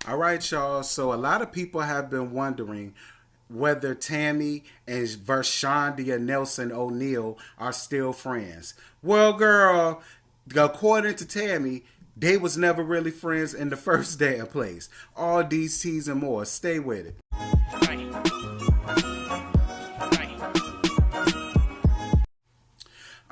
All right, y'all. So a lot of people have been wondering whether Tami and Vershandia Nelson O'Neill are still friends. Well, girl, according to Tami, they was never really friends in the first day of place. All these teas and more. Stay with it.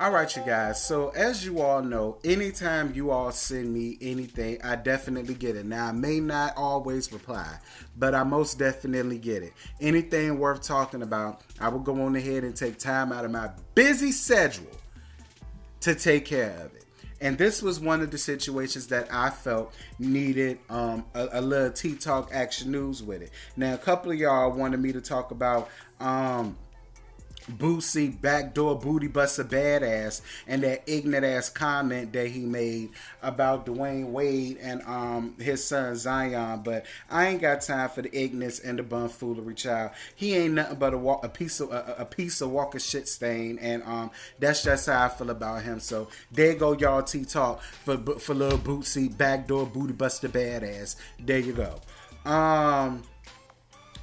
All right, you guys. So, as you all know, anytime you all send me anything, I definitely get it. Now, I may not always reply, but I most definitely get it. Anything worth talking about, I will go on ahead and take time out of my busy schedule to take care of it. And this was one of the situations that I felt needed a little Tea Talk action news with it. Now, a couple of y'all wanted me to talk about Boosie backdoor booty buster badass and that ignorant ass comment that he made about Dwayne Wade and his son Zion. But I ain't got time for the ignorance and the bumfoolery, child. He ain't nothing but a piece of walking shit stain, and that's just how I feel about him. So there go y'all T talk for little Boosie backdoor booty buster badass. There you go.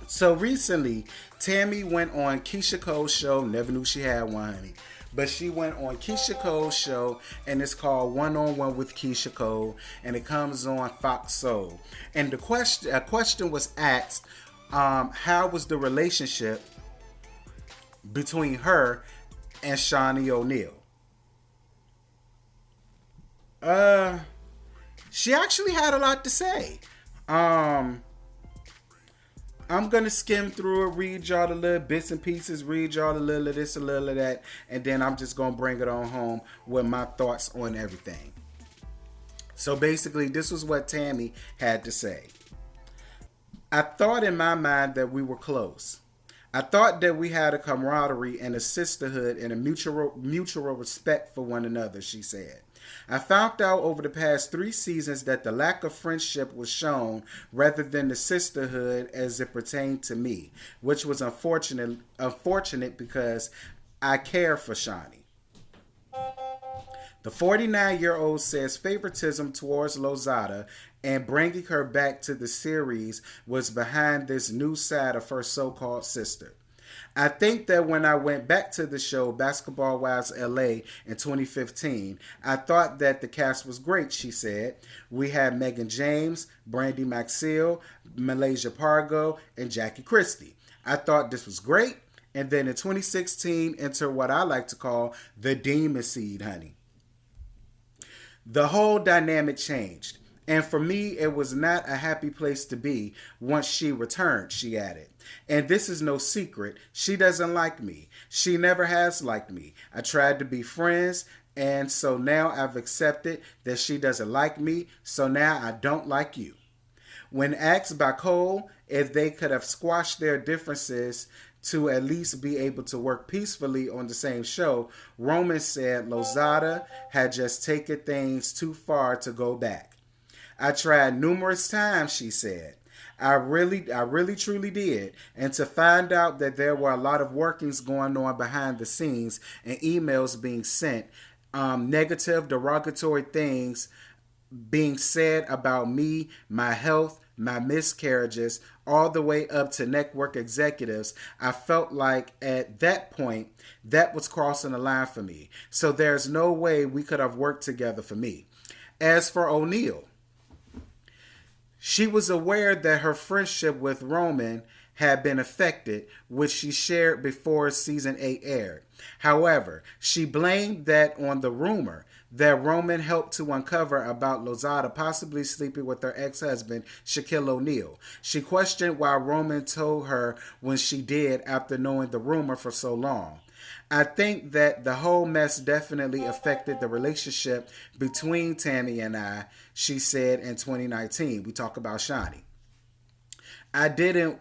So recently, Tami went on Keisha Cole's show. Never knew she had one, honey. But she went on Keisha Cole's show, and it's called One on One with Keisha Cole, and it comes on Fox Soul. And a question was asked, how was the relationship between her and Shaunie O'Neal? She actually had a lot to say. I'm gonna skim through it, read y'all the little bits and pieces, read y'all a little of this, a little of that, and then I'm just gonna bring it on home with my thoughts on everything. So basically, this was what Tami had to say. I thought in my mind that we were close. I thought that we had a camaraderie and a sisterhood and a mutual respect for one another, she said. I found out over the past 3 seasons that the lack of friendship was shown rather than the sisterhood as it pertained to me, which was unfortunate because I care for Shaunie. The 49-year-old says favoritism towards Lozada and bringing her back to the series was behind this new side of her so-called sister. I think that when I went back to the show Basketball Wives LA in 2015, I thought that the cast was great, she said. We had Megan James, Brandy Maxill, Malaysia Pargo, and Jackie Christie. I thought this was great. And then in 2016, enter what I like to call the demon seed, honey. The whole dynamic changed. And for me, it was not a happy place to be once she returned, she added. And this is no secret. She doesn't like me. She never has liked me. I tried to be friends, and so now I've accepted that she doesn't like me, so now I don't like you. When asked by Cole if they could have squashed their differences to at least be able to work peacefully on the same show, Roman said Lozada had just taken things too far to go back. I tried numerous times, she said. I really truly did. And to find out that there were a lot of workings going on behind the scenes and emails being sent, negative, derogatory things being said about me, my health, my miscarriages, all the way up to network executives, I felt like at that point, that was crossing the line for me. So there's no way we could have worked together for me. As for O'Neal, she was aware that her friendship with Roman had been affected, which she shared before season 8 aired. However, she blamed that on the rumor that Roman helped to uncover about Lozada possibly sleeping with her ex-husband, Shaquille O'Neal. She questioned why Roman told her when she did after knowing the rumor for so long. I think that the whole mess definitely affected the relationship between Tami and I, she said in 2019. We talk about Shaunie. I didn't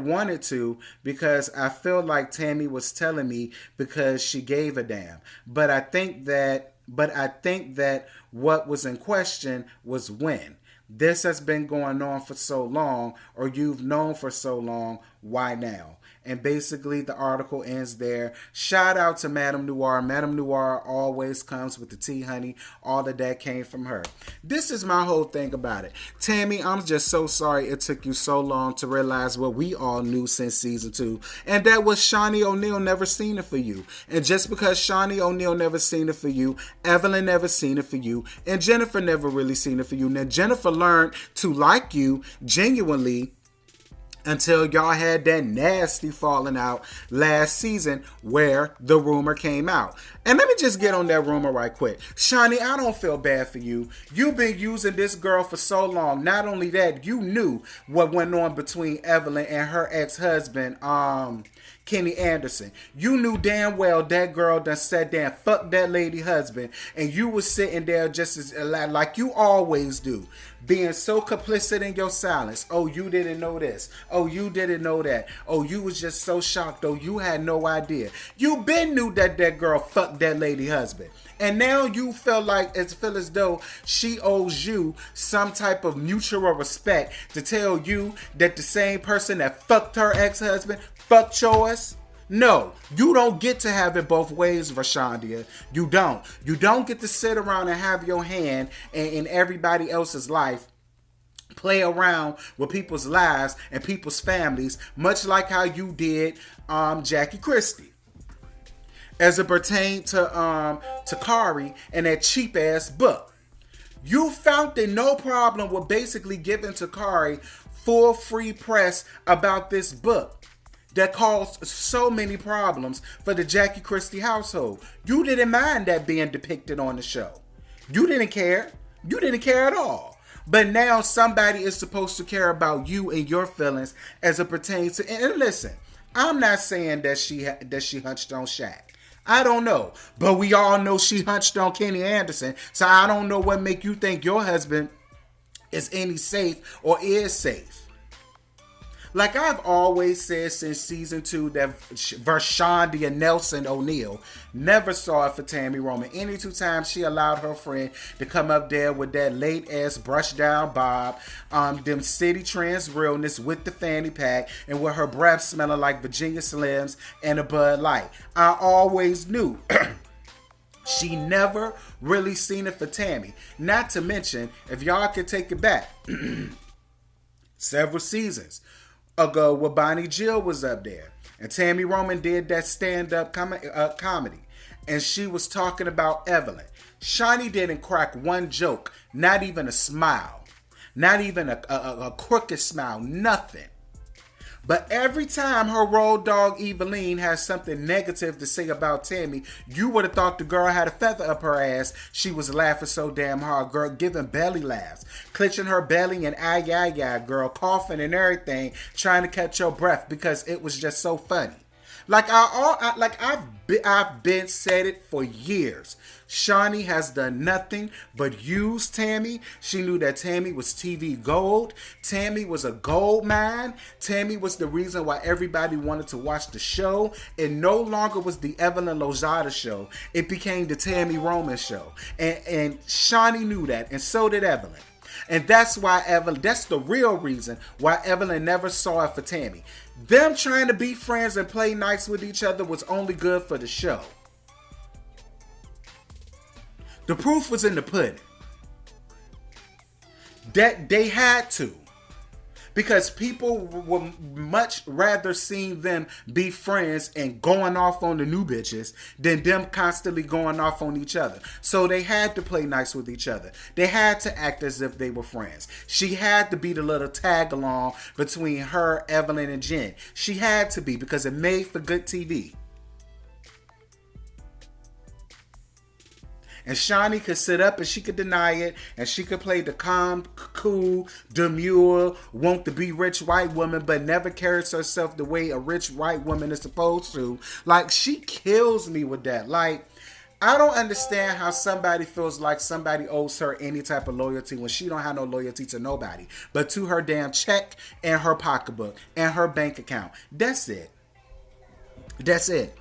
want it to because I feel like Tami was telling me because she gave a damn. But I think that what was in question was when. This has been going on for so long, or you've known for so long. Why now? And basically, the article ends there. Shout out to Madame Noir. Madame Noir always comes with the tea, honey. All of that came from her. This is my whole thing about it. Tami, I'm just so sorry it took you so long to realize what we all knew since season 2. And that was Shaunie O'Neal never seen it for you. And just because Shaunie O'Neal never seen it for you, Evelyn never seen it for you, and Jennifer never really seen it for you. Now, Jennifer learned to like you genuinely until y'all had that nasty falling out last season where the rumor came out. And let me just get on that rumor right quick. Shaunie, I don't feel bad for you. You've been using this girl for so long. Not only that, you knew what went on between Evelyn and her ex-husband, Kenny Anderson. You knew damn well that girl done sat there and fucked that lady husband, and you was sitting there just as like you always do, being so complicit in your silence. Oh, you didn't know this. Oh, you didn't know that. Oh, you was just so shocked. Oh, you had no idea. You been knew that that girl fucked that lady husband. And now you feel as though she owes you some type of mutual respect to tell you that the same person that fucked her ex-husband fucked yours. No, you don't get to have it both ways, Rashandia. You don't. You don't get to sit around and have your hand in everybody else's life, play around with people's lives and people's families, much like how you did Jackie Christie. As it pertained to Kari and that cheap ass book. You found it no problem with basically giving Kari full free press about this book that caused so many problems for the Jackie Christie household. You didn't mind that being depicted on the show. You didn't care. You didn't care at all. But now somebody is supposed to care about you and your feelings as it pertains to. And listen, I'm not saying that she hunched on Shaq. I don't know. But we all know she hunched on Kenny Anderson. So I don't know what make you think your husband is any safe or is safe. Like I've always said since season 2 that Vershandia Nelson O'Neal never saw it for Tami Roman. Any 2 times she allowed her friend to come up there with that late ass brush down bob, them city trends realness with the fanny pack and with her breath smelling like Virginia Slims and a Bud Light. I always knew she never really seen it for Tami. Not to mention, if y'all could take it back, several seasons ago when Bonnie Jill was up there and Tami Roman did that stand-up comedy and she was talking about Evelyn. Shaunie didn't crack one joke, not even a smile, not even a crooked smile, nothing. But every time her road dog Eveline has something negative to say about Tami, you would have thought the girl had a feather up her ass. She was laughing so damn hard, girl, giving belly laughs, clenching her belly and ay, girl, coughing and everything, trying to catch your breath because it was just so funny. Like I've been said it for years. Shaunie has done nothing but use Tami. She knew that Tami was TV gold. Tami was a gold mine. Tami was the reason why everybody wanted to watch the show. It no longer was the Evelyn Lozada show. It became the Tami Roman show. And Shaunie knew that, and so did Evelyn. And that's why that's the real reason why Evelyn never saw it for Tami. Them trying to be friends and play nice with each other was only good for the show. The proof was in the pudding. That they had to. Because people would much rather see them be friends and going off on the new bitches than them constantly going off on each other. So they had to play nice with each other. They had to act as if they were friends. She had to be the little tag along between her, Evelyn, and Jen. She had to be because it made for good TV. And Shaunie could sit up and she could deny it. And she could play the calm, cool, demure, want to be rich white woman, but never carries herself the way a rich white woman is supposed to. Like, she kills me with that. Like, I don't understand how somebody feels like somebody owes her any type of loyalty when she don't have no loyalty to nobody. But to her damn check and her pocketbook and her bank account. That's it. That's it.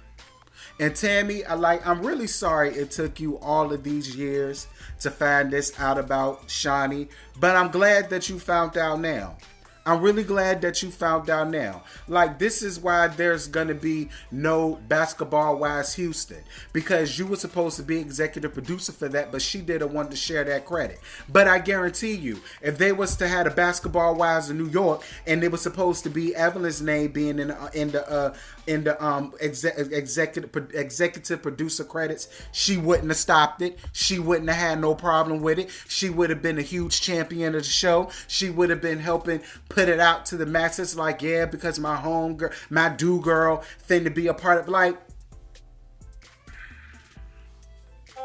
And Tami, I'm really sorry it took you all of these years to find this out about Shaunie, but I'm glad that you found out now. I'm really glad that you found out now. Like, this is why there's going to be no Basketball Wives Houston. Because you were supposed to be executive producer for that, but she didn't want to share that credit. But I guarantee you, if they was to have a Basketball Wives in New York, and it was supposed to be Evelyn's name being in the executive producer credits, she wouldn't have stopped it. She wouldn't have had no problem with it. She would have been a huge champion of the show. She would have been helping put it out to the masses, like, yeah, because my home girl, my do girl thing to be a part of. Like,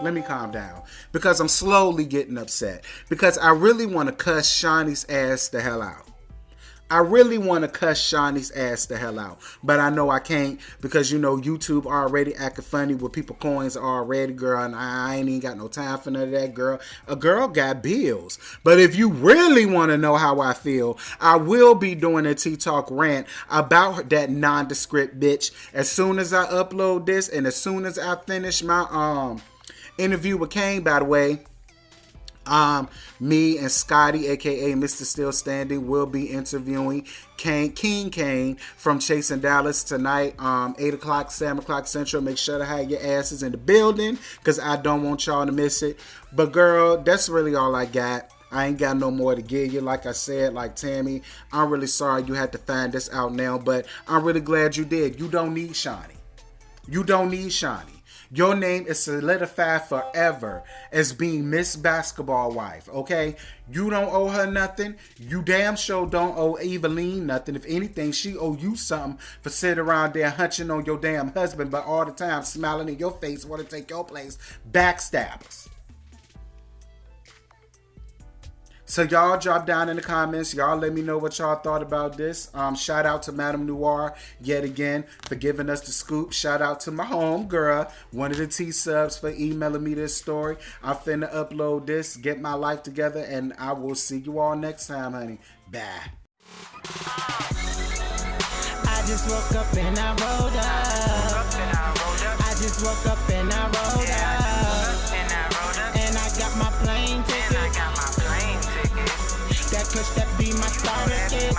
let me calm down, because I'm slowly getting upset, because I really want to cuss Shaunie's ass the hell out. I really want to cuss Shaunie's ass the hell out, but I know I can't, because, you know, YouTube already acting funny with people coins already, girl, and I ain't even got no time for none of that, girl. A girl got bills. But if you really want to know how I feel, I will be doing a T-Talk rant about that nondescript bitch as soon as I upload this, and as soon as I finish my interview with Kane, by the way. Me and Scotty, aka Mr. Still Standing, will be interviewing King Kane from Chasing Dallas tonight, 8 o'clock, 7 o'clock Central. Make sure to have your asses in the building, because I don't want y'all to miss it. But girl, that's really all I got. I ain't got no more to give you. Like I said, like Tami, I'm really sorry you had to find this out now, but I'm really glad you did. You don't need Shaunie. You don't need Shaunie. Your name is solidified forever as being Miss Basketball Wife, okay? You don't owe her nothing. You damn sure don't owe Eveline nothing. If anything, she owe you something for sitting around there hunching on your damn husband, but all the time smiling in your face, want to take your place. Backstabbers. So y'all drop down in the comments. Y'all let me know what y'all thought about this. Shout out to Madame Noir yet again for giving us the scoop. Shout out to my home girl, one of the T-subs, for emailing me this story. I'm finna upload this, get my life together, and I will see you all next time, honey. Bye. I just woke up and I rolled up. I just woke up and I rolled up. And I got my plane ticket. That push that be my starter kit.